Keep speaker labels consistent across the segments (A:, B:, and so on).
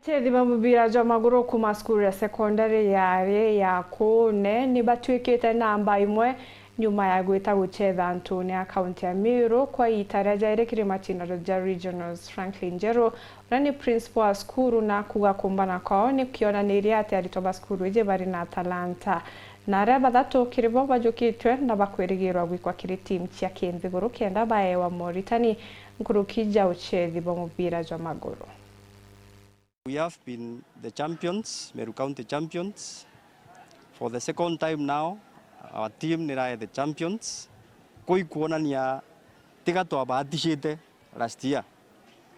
A: Abachethi ba mubira jwa maguru kuma skuru ya secondary ya Kune ni batwikite namba imwe nyuma ya gwita guchetha Antonia kaunti ya Meru kwa itara jaire macindano ja regionals. Franklin Njeru ni principal wa skuru na kuga kumbana kwao ni kionaniria ati aritoba skuru ije bari na talanta na aria bathatu kiribo bajukitwe na bakwirigirwa gwikwa kiri team cia kinthiguru kenda baewa moritani nkurukija uchethi ba mubira jwa maguru.
B: We have been the champions, Meru County champions. For the second time now, our team nirae the champions. Koi kuonania tiga twabatishite last year.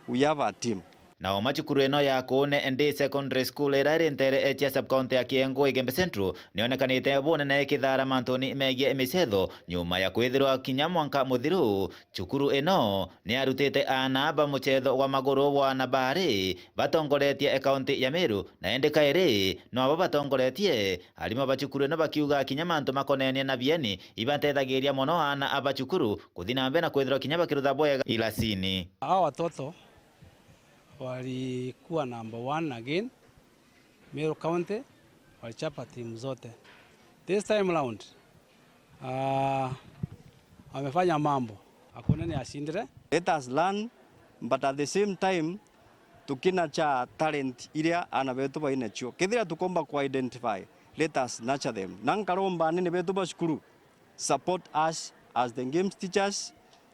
B: We have a team.
C: Na macukuru eno ya Kune ND Secondary School irari ntere echa sub-county ya Kiengo Igembe Central nionekanite bonene ikithara mantoni megie emicetho nyuma ya kwithirwa kinya mwanka muthiru. Cukuru eno ni arutite anaba muchetho wa maguru wa nabari batongoretie county ya Meru na ende kairi no abo batongoretie arimo bacukuru eno bakiuga kinya mantu makonenie na bieni ibatethagiria mono ana abacukuru kuthina mbe na kwithirwa kinya bakirutha bwega ilasini.
D: Hao watoto walikuwa number 1 again. Meru County walichapa timu zote. This time round wamefanya mambo. Hakuna ni ashindire.
B: Let us learn, but at the same time tukina cha talent iria ana betu ba inacho. Kethira tukomba ku identify. Let us nurture them. Nankaromba nene betu ba skuru. Support us as the games teachers.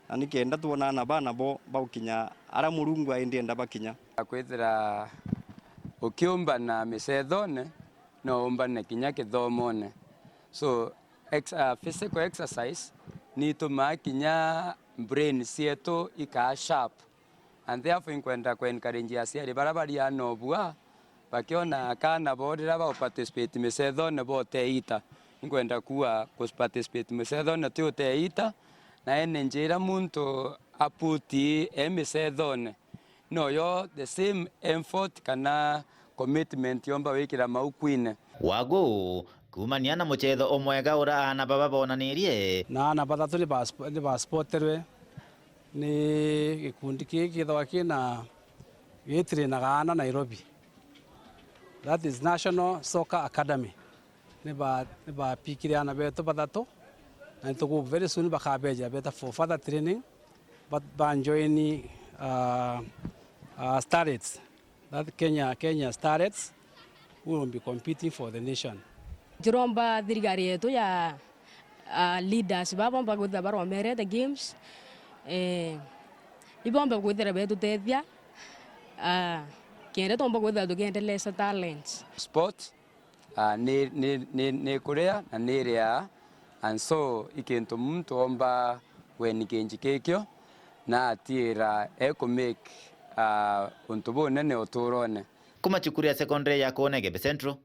B: Anikenda tuona na bana bo baukinya ara murungu aendienda bakinya
E: akwithira ukiumba na misethone no umba na kinya kithomone. So physical exercise ni tuma kinya brain sieto ika sharp, and therefore inkwenda ku encourage asiari barabari anobua bakiona kana bodira ba participate misethone bote ita inkwenda kuwa ku participate misethone tiote ita na ene njira muntu aputi emisethone no yo the same effort kana commitment yomba wikira maukwine
C: wago kumania na muchetho omwega ura ana baba bonanirie
D: na ana bathatu ni ba sporterwe ni gikundi kithwa kina gitire na gana Nairobi. That is National Soccer Academy. Ni ba pikire ana beto bathatu and to go very soon bakabeja better for further training, but banjoini starlets, that Kenya starlets will be competing for the nation.
F: Jiromba thirikari yetu ya leaders babomba gwithira baromere the games ibomba gwithira betu tethia kende tomba gwithira tukiendeleza talents.
E: Sport ni kurea na ni rea. And so ikintu muntu omba weni kenji kekyo na atira eko make untu bonene oturone.
C: Kuma chukuru ya secondary ya Kune Igembe Central,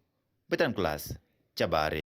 C: Betan Class, Chabari.